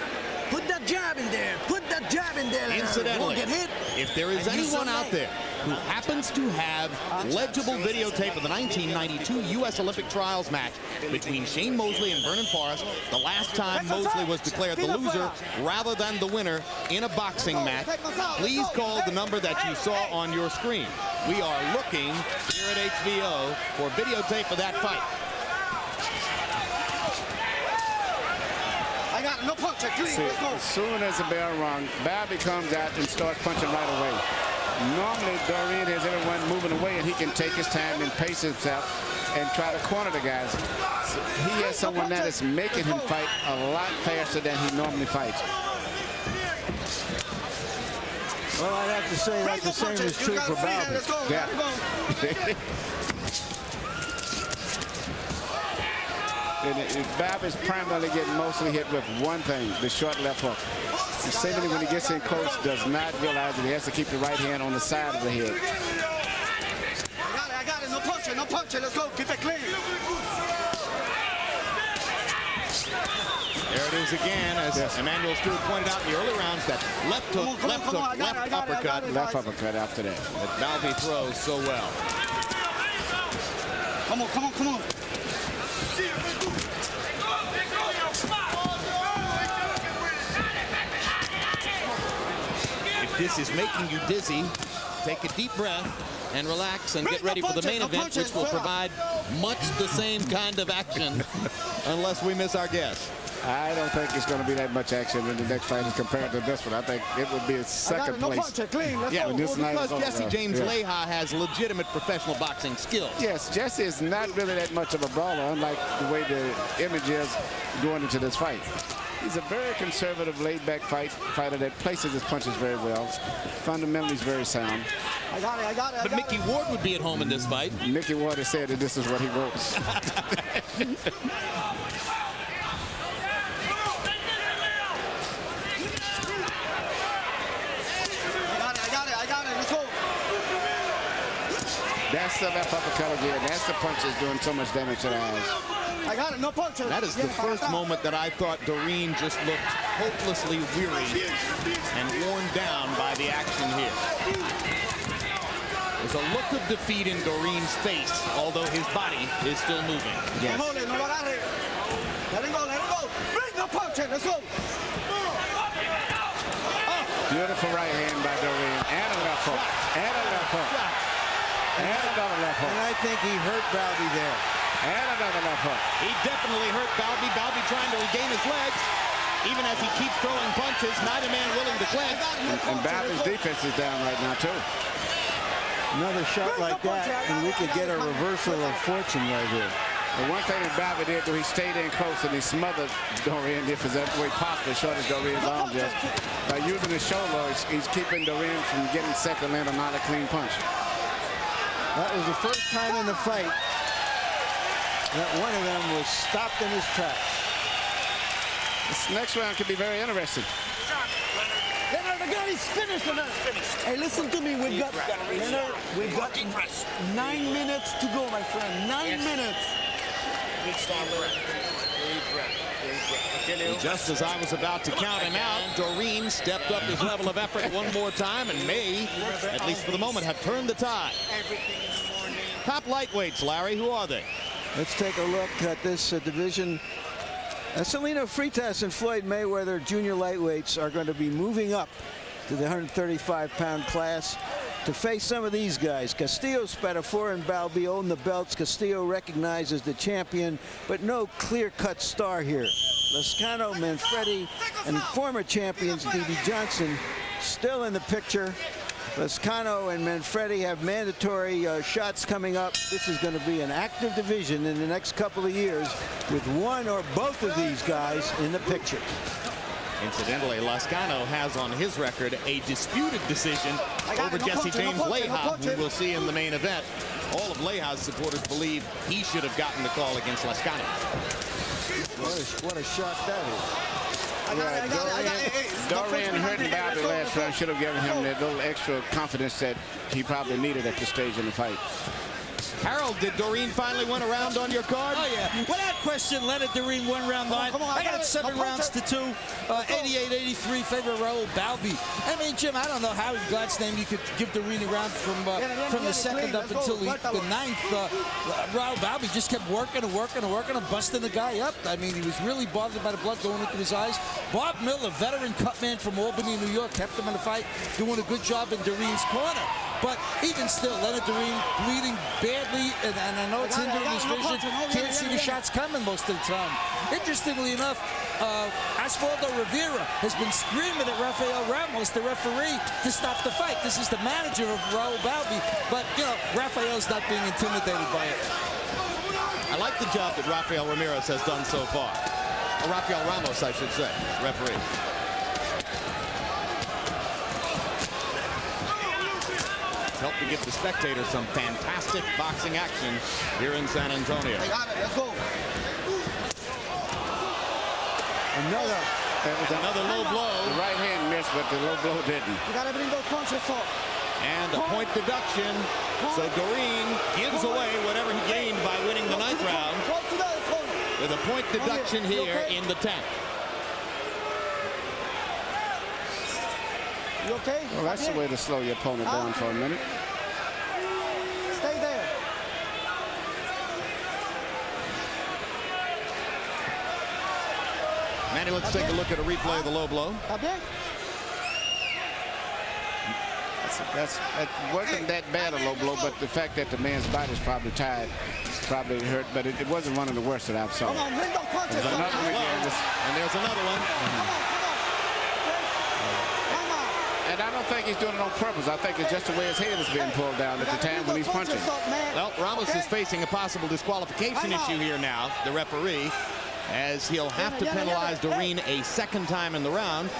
Put that jab in there. Put that jab in there. Incidentally, Won't get hit. if there is anyone out there who happens to have legible videotape of the 1992 U.S. Olympic trials match between Shane Mosley and Vernon Forrest, the last time Mosley was declared the loser rather than the winner in a boxing match, please call the number that you saw on your screen. We are looking here at HBO for videotape of that fight. I got it. No punch. Clean. See, Let's go. as soon as the bell rung, Balbi comes out and starts punching right away. Normally, Dorin has everyone moving away, and he can take his time and pace himself and try to corner the guys. So he has someone that is making him fight a lot faster than he normally fights. Well, I'd have to say that the same is true for Balbi. Let's go. Yeah. Balbi's primarily getting mostly hit with one thing, the short left hook. He seemingly, when he gets in close, does not realize that he has to keep the right hand on the side of the head. I got it. No punch. Let's go. Keep it clean. There it is again, as Emmanuel Stewart pointed out in the early rounds, that left hook, left uppercut. Left uppercut after that. That Balbi throws so well. Come on, come on, come on. If this is making you dizzy, take a deep breath and relax and get ready for the main event, which will provide much the same kind of action, unless we miss our guess. I don't think it's going to be that much action in the next fight as compared to this one. I think it would be a second place. Yeah, because Jesse James Leha has legitimate professional boxing skills. Yes, Jesse is not really that much of a brawler, unlike the way the image is going into this fight. He's a very conservative, laid-back fighter that places his punches very well. Fundamentally, he's very sound. I got it. But Mickey Ward would be at home in this fight. Mickey Ward has said that this is what he wants. I got it. Let's go. That's the left uppercut again. That's the punch that's doing so much damage to the eyes. I got it. No punches. That is the first moment that I thought Dorin just looked hopelessly weary and worn down by the action here. There's a look of defeat in Dorin's face, although his body is still moving. Yes. Hold it. No, let it go. Let it go. Bring the punch in. Let's go. Beautiful right hand by Dorin. And a left hook. And a left hook. And another left hook. And I think he hurt Balbi there. And another left hook. He definitely hurt Balbi. Balbi trying to regain his legs. Even as he keeps throwing punches, neither man willing to clinch. And Balbi's defense is down right now, too. Another shot like that, and we could get a reversal of fortune right here. The one thing that Balbi did, though, he stayed in close and he smothered Dorin if it's that way possible, short as Dorin's arm just. By using his shoulder, he's keeping Dorin from getting set to land another clean punch. That was the first time in the fight that one of them was stopped in his tracks. This next round could be very interesting. Leonard, the guy is finished. Hey, listen to me. We've got 9 minutes to go, my friend. 9 minutes. Just as I was about to count him out, Dorin stepped up his level of effort one more time and may, at least for the moment, have turned the tide. Top lightweights, Larry, who are they? Let's take a look at this division. Celino Freitas and Floyd Mayweather, junior lightweights, are going to be moving up to the 135-pound class to face some of these guys. Castillo, Spadafora, and Balbi own the belts. Castillo recognized as the champion, but no clear-cut star here. Lascano, Manfredi, and former champions D.B. Johnson still in the picture. Lascano and Manfredi have mandatory shots coming up. This is going to be an active division in the next couple of years with one or both of these guys in the picture. Incidentally, Lascano has on his record a disputed decision over Jesse James Leha, who we'll see in the main event. All of Leha's supporters believe he should have gotten the call against Lascano. What a shot that is. Dorin hurting Balbi last round should have given him that little extra confidence that he probably needed at this stage in the fight. Harold, did Dorin finally win a round on your card? Oh, yeah. Without question, Leonard Dorin won round 9. I got it 7 rounds to 2. 88-83, favor Raul Balbi. I mean, Jim, I don't know how in God's name you could give Dorin a round from the second up until the 9th. Raul Balbi just kept working and busting the guy up. I mean, he was really bothered by the blood going into his eyes. Bob Miller, veteran cutman from Albany, New York, kept him in the fight, doing a good job in Dorin's corner. But even still, Leonard Dorin bleeding badly, and I know it's hindering his vision. Can't see the shots coming most of the time. Interestingly enough, Osvaldo Rivera has been screaming at Rafael Ramos, the referee, to stop the fight. This is the manager of Raul Balbi, but, you know, Rafael's not being intimidated by it. I like the job that Rafael Ramirez has done so far. Or Rafael Ramos, I should say, referee. Help to give the spectators some fantastic boxing action here in San Antonio. I got it. Let's go. Another low blow. The right hand missed, but the low blow didn't. You got to bring those punches up. And a point deduction. So Dorin gives away whatever he gained by winning the 9th round with a point deduction here in the 10th. You okay? Well, that's the way to slow your opponent down for a minute. Stay there. Manny, let's take a look at a replay of the low blow. That wasn't that bad a low blow, but the fact that the man's body's probably tired probably hurt, but it wasn't one of the worst that I've saw. Come on, window punches. There's another one again. And there's another one. And I don't think he's doing it on purpose. I think it's just the way his head is being pulled down at the time when he's punching. Well, Ramos is facing a possible disqualification issue here now, the referee, as he'll have to penalize Dorin a second time in the round.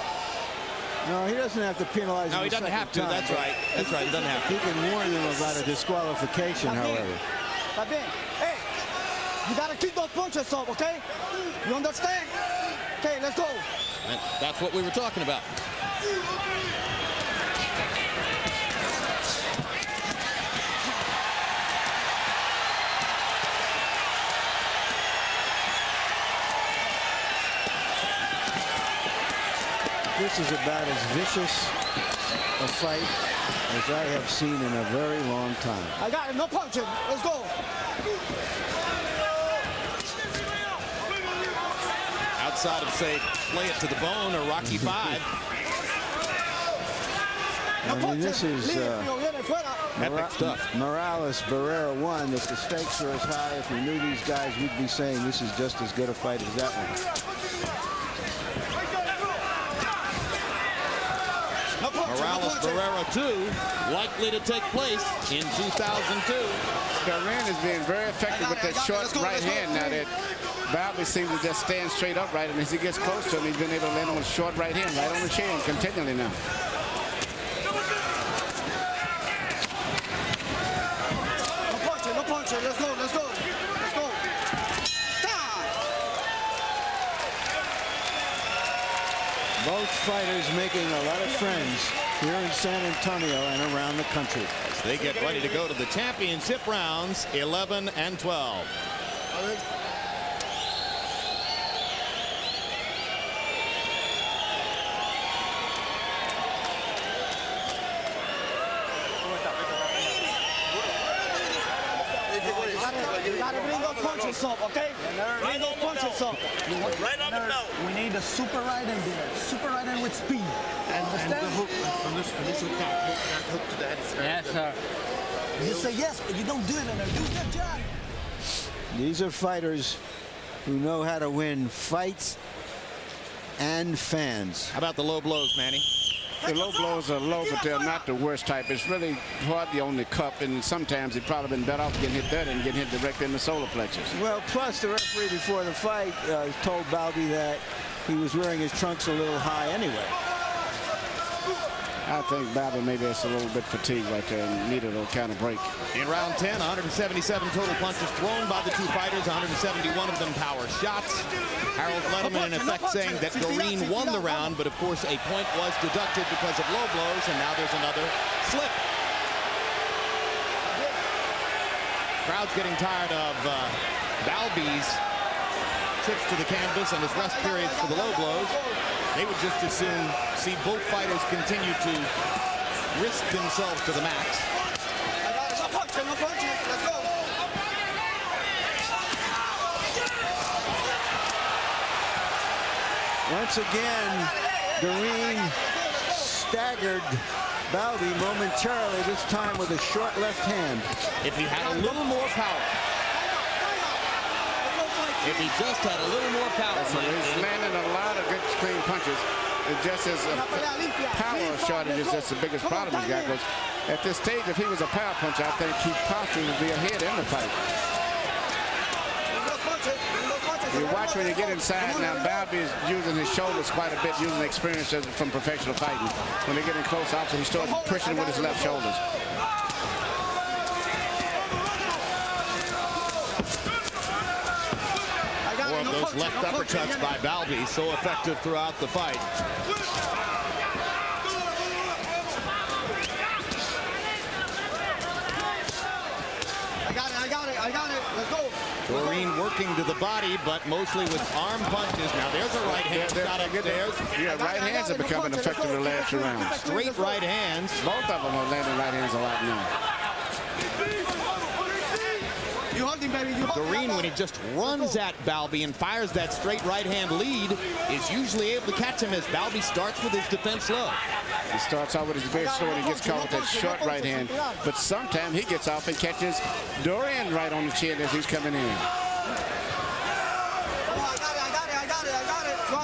No, he doesn't have to penalize him. No, he doesn't have to. That's right. That's right. He doesn't have to. He can warn him about a disqualification, however. Hey, you got to keep those punches up, okay? You understand? Okay, let's go. And that's what we were talking about. This is about as vicious a fight as I have seen in a very long time. I got it. No punching. Let's go. Outside of, say, play it to the bone or Rocky V. I mean, this is epic stuff. Morales Barrera 1. If the stakes were as high, if we knew these guys, we'd be saying this is just as good a fight as that one. Morales Barrera 2 likely to take place in 2002. Dorin is being very effective with that short right hand now that Balbi seems to just stand straight upright, and as he gets close to him, he's been able to land on a short right hand right on the chin continually now. No punching. Let's go. Let's go. Let's go. Both fighters making a lot of friends here in San Antonio and around the country. As they get ready to go to the championship rounds, 11 and 12. You gotta bring those punches up, okay? Bring those punches up. Right on the belt. We need a super right in there. Super right in with speed. And the hook. Finish with that hook to the head. Yes, sir. You say yes, but you don't do it in there. Use that jab. These are fighters who know how to win fights and fans. How about the low blows, Manny? The low blows are low, but they're not the worst type. It's really hardly on the cup, and sometimes he'd probably been better off getting hit there than getting hit directly in the solar plexus. Well, plus the referee before the fight told Balbi that he was wearing his trunks a little high anyway. I think Balbi maybe is a little bit fatigued right there and needed a kind of break. In round 10, 177 total punches thrown by the two fighters, 171 of them power shots. Harold Letterman in effect saying that Dorin won the round, but of course a point was deducted because of low blows, and now there's another slip. Crowd's getting tired of Balbi's trips to the canvas and his rest periods for the low blows. They would just as soon see both fighters continue to risk themselves to the max. No punching. Let's go. Once again, Dorin staggered Balbi momentarily, this time with a short left hand. If he had a little more power. If he just had a little more power. So he's landing a lot of good clean punches. It just is a power shortage is just the biggest problem he's got. Because at this stage, if he was a power puncher, I think he possibly would be ahead in the fight. You watch when you get inside now. Balbi is using his shoulders quite a bit, using the experience from professional fighting. When they get in close, also he starts pushing with his left shoulders. More of those left uppercuts by Balbi, so effective throughout the fight. I got it. Let's go. Dorin working to the body, but mostly with arm punches. Now there's a right hand shot upstairs. Yeah, right hands are becoming effective the last 2 rounds. Straight right hands. Both of them are landing right hands a lot now. Dorin, when he just runs at Balbi and fires that straight right hand lead, is usually able to catch him as Balbi starts with his defense low. He starts out with his very slow and he gets caught with that short right hand. But sometimes he gets off and catches Dorin right on the chin as he's coming in.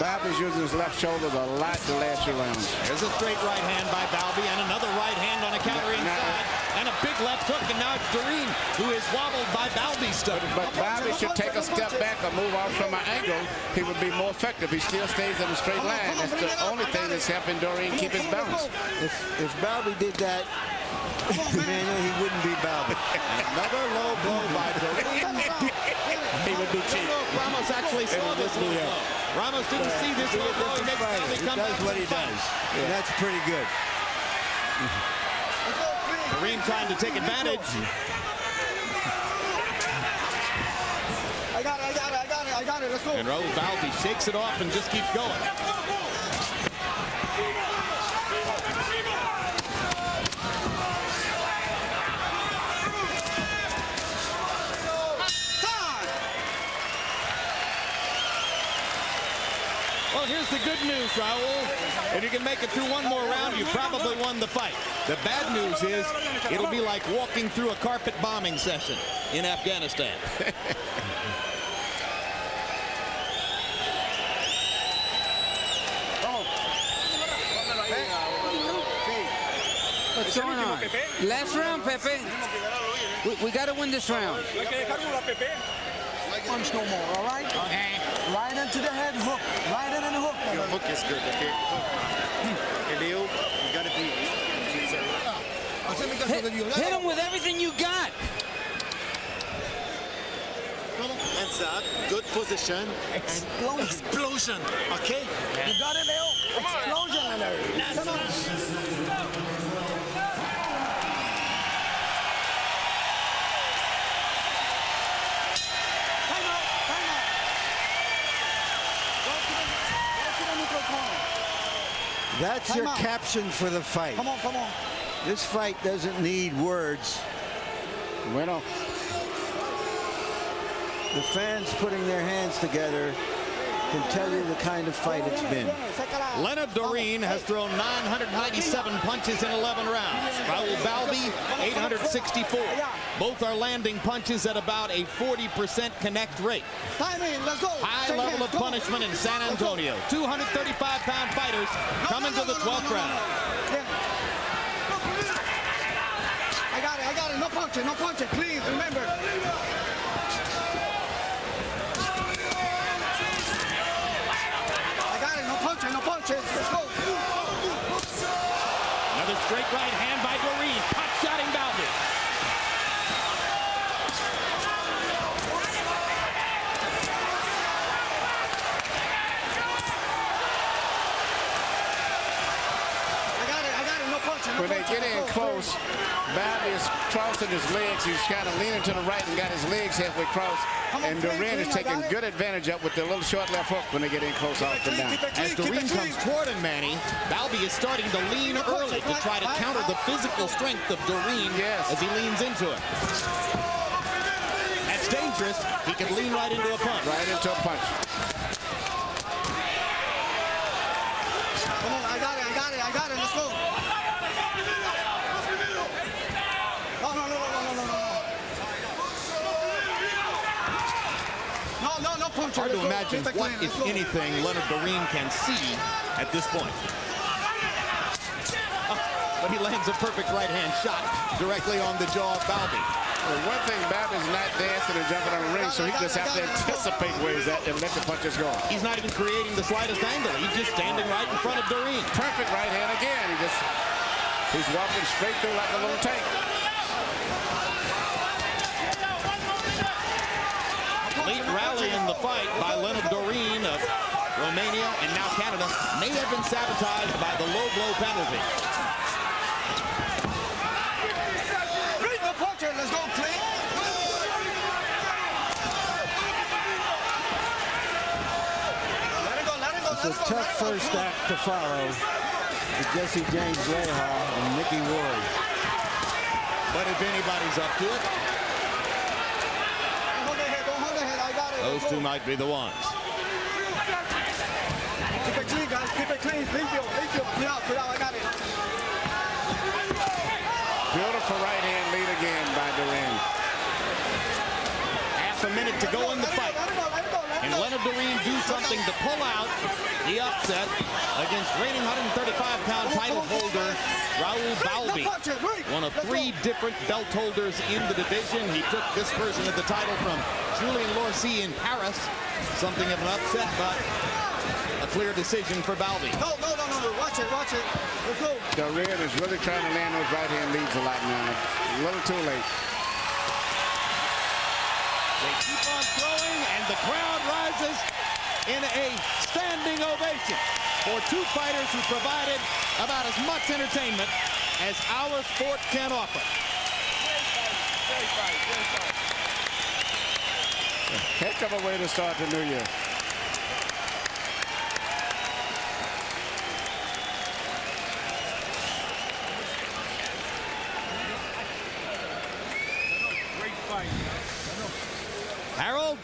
Balbi's using his left shoulder a lot the last 2 rounds. There's a straight right hand by Balbi and another right hand on a counter inside. And a big left hook, and now it's Dorin who is wobbled by Balbi's stuff. But Balbi should take a step back or move off from an angle. He would be more effective. He still stays in a straight line. That's the only thing that's helping Dorin keep his balance. If Balbi did that, Emmanuel, he wouldn't be Balbi. Another low blow by Dorin. He would be cheap. Ramos actually saw this low blow. Ramos didn't see this low blow. He makes Balbi come back. That's what he does. And that's pretty good. Dorin trying to take advantage. I got it. Let's go. And Raul Balbi shakes it off and just keeps going. Well, here's the good news, Raul. If you can make it through one more round, you probably won the fight. The bad news is it'll be like walking through a carpet bombing session in Afghanistan. What's going on? Last round, Pepe. We got to win this round. Punch no more, all right? Right into the head hook. Right into the hook. Your hook is good, okay? Leo, you got to be... Hit him with everything you got. Hands up, good position. Explosion, okay? You got it, Leo? Explosion, Leonard. Come on. That's your caption for the fight. Come on. This fight doesn't need words. Bueno. The fans putting their hands together can tell you the kind of fight it's been. Leonard Dorin has thrown 997 punches in 11 rounds. Raul Balbi, 864. Both are landing punches at about a 40% connect rate. High level of punishment in San Antonio. 235-pound fighters coming to the 12th round. I got it. No punching, please, remember. No punches. Let's go. Another straight right hand by Dorin. Pot-shotting Balbi. I got it. No punching. When they get in close, Balbi is crossing his legs. He's kind of leaning to the right and got his legs halfway crossed. And Dorin is taking good advantage of with the little short left hook when they get in close off the down. As Dorin comes toward him, Manny, Balbi is starting to lean early to try to counter the physical strength of Dorin as he leans into it. That's dangerous. He can lean right into a punch. Right into a punch. Come on, I got it. Let's go. No punch. Hard to imagine what, if anything, Leonard Dorin can see at this point. But he lands a perfect right-hand shot directly on the jaw of Balbi. Well, one thing, Balbi's not dancing and jumping on the ring, so he just has to anticipate where he's at and let the punches go. He's not even creating the slightest angle. He's just standing right in front of Dorin. Perfect right hand again. He's walking straight through like a little tank. Late rally in the fight by Leonard Dorin of Romania and now Canada may have been sabotaged by the low blow penalty. Let's go, Clay. It's a tough first act to follow with Jesse James Rahal and Mickey Ward. But if anybody's up to it, those two might be the ones. Keep it clean, guys. Keep it clean. Limpio. Cuidado, I got it. Beautiful right hand lead again by Dorin. Half a minute to go in the fight. And Leonard Dorin do something to pull out the upset against reigning 135-pound title holder Raul Balbi. One of 3 different belt holders in the division. He took this version of the title from Julien Lorcy in Paris. Something of an upset, but a clear decision for Balbi. No. Watch it. Let's go. Dorin is really trying to land those right hand leads a lot now. A little too late. They keep on throwing, and the crowd rises in a standing ovation for 2 fighters who provided about as much entertainment as our sport can offer. Great fight. Heck of a way to start the new year. Harold,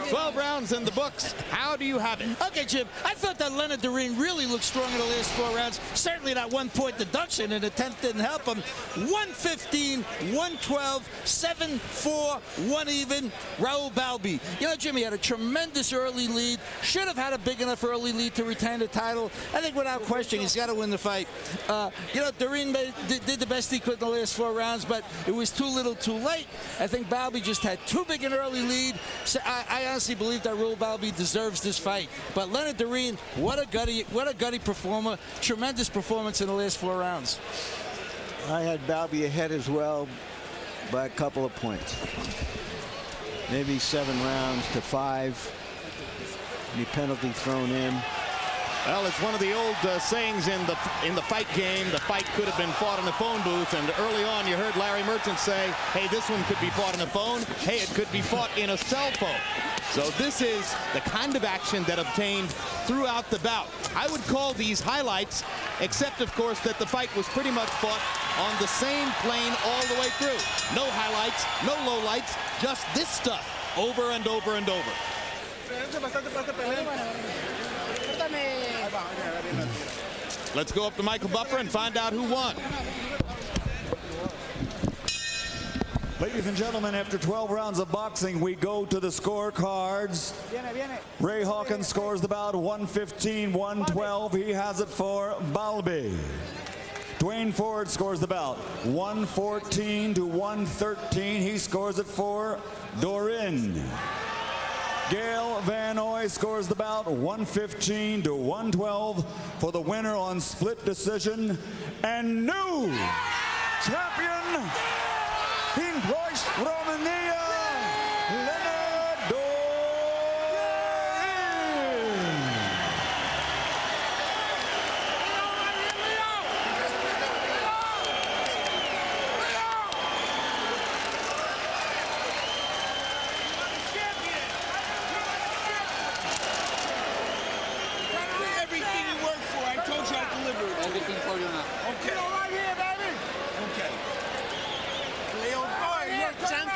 12 rounds in the books. How do you have it? Okay, Jim, I thought that Leonard Dorin really looked strong in the last 4 rounds. Certainly that 1-point deduction in the 10th didn't help him. 115, 112, 7-4, 1 even. Raul Balbi. You know, Jimmy had a tremendous early lead. Should have had a big enough early lead to retain the title. I think without question, he's got to win the fight. You know, Dorin did the best he could in the last 4 rounds, but it was too little too late. I think Balbi just had too big an early lead. So I honestly believe that Raul Balbi deserves this fight. But Leonard Dorin, what a gutty performer. Tremendous performance in the last 4 rounds. I had Balbi ahead as well by a couple of points. Maybe 7 rounds to 5. Any penalty thrown in. Well, it's one of the old sayings in the fight game. The fight could have been fought in a phone booth, and early on you heard Larry Merchant say, hey, this one could be fought in a phone. Hey, it could be fought in a cell phone. So this is the kind of action that obtained throughout the bout. I would call these highlights, except, of course, that the fight was pretty much fought on the same plane all the way through. No highlights, no lowlights, just this stuff over and over and over. Let's go up to Michael Buffer and find out who won. Ladies and gentlemen, after 12 rounds of boxing, we go to the scorecards. Ray Hawkins scores the bout 115-112. He has it for Balbi. Dwayne Ford scores the bout 114-113. He scores it for Dorin. Gail Van Oy scores the bout 115-112 for the winner on split decision and new champion in Royce, Romania, Leonard Dorin. Everything you worked for, I told you I delivered. Everything for you now. Okay. Right here, baby. Okay. Leo boy, you're champ.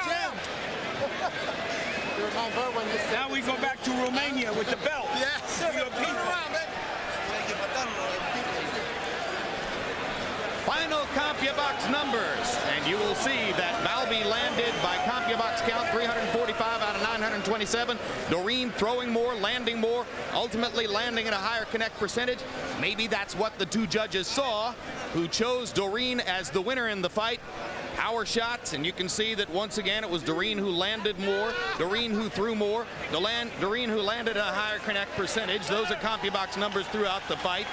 Now we go back to Romania with the belt. Yes. For your people. Final CompuBox numbers, and you will see that Balbi landed by CompuBox count 345 out of 927. Dorin throwing more, landing more, ultimately landing at a higher connect percentage. Maybe that's what the 2 judges saw, who chose Dorin as the winner in the fight. Power shots, and you can see that once again it was Dorin who landed more, Dorin who threw more, Dorin who landed at a higher connect percentage. Those are CompuBox numbers throughout the fight.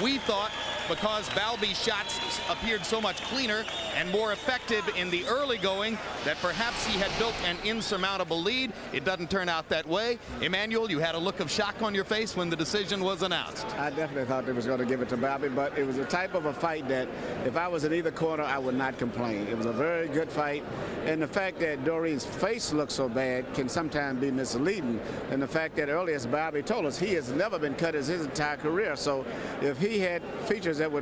We thought because Balbi's shots appeared so much cleaner and more effective in the early going that perhaps he had built an insurmountable lead. It doesn't turn out that way. Emmanuel, you had a look of shock on your face when the decision was announced. I definitely thought they was going to give it to Balbi, but it was a type of a fight that if I was in either corner, I would not complain. It was a very good fight, and the fact that Dorin's face looks so bad can sometimes be misleading, and the fact that earlier, as Balbi told us, he has never been cut as his entire career. So if he had features that would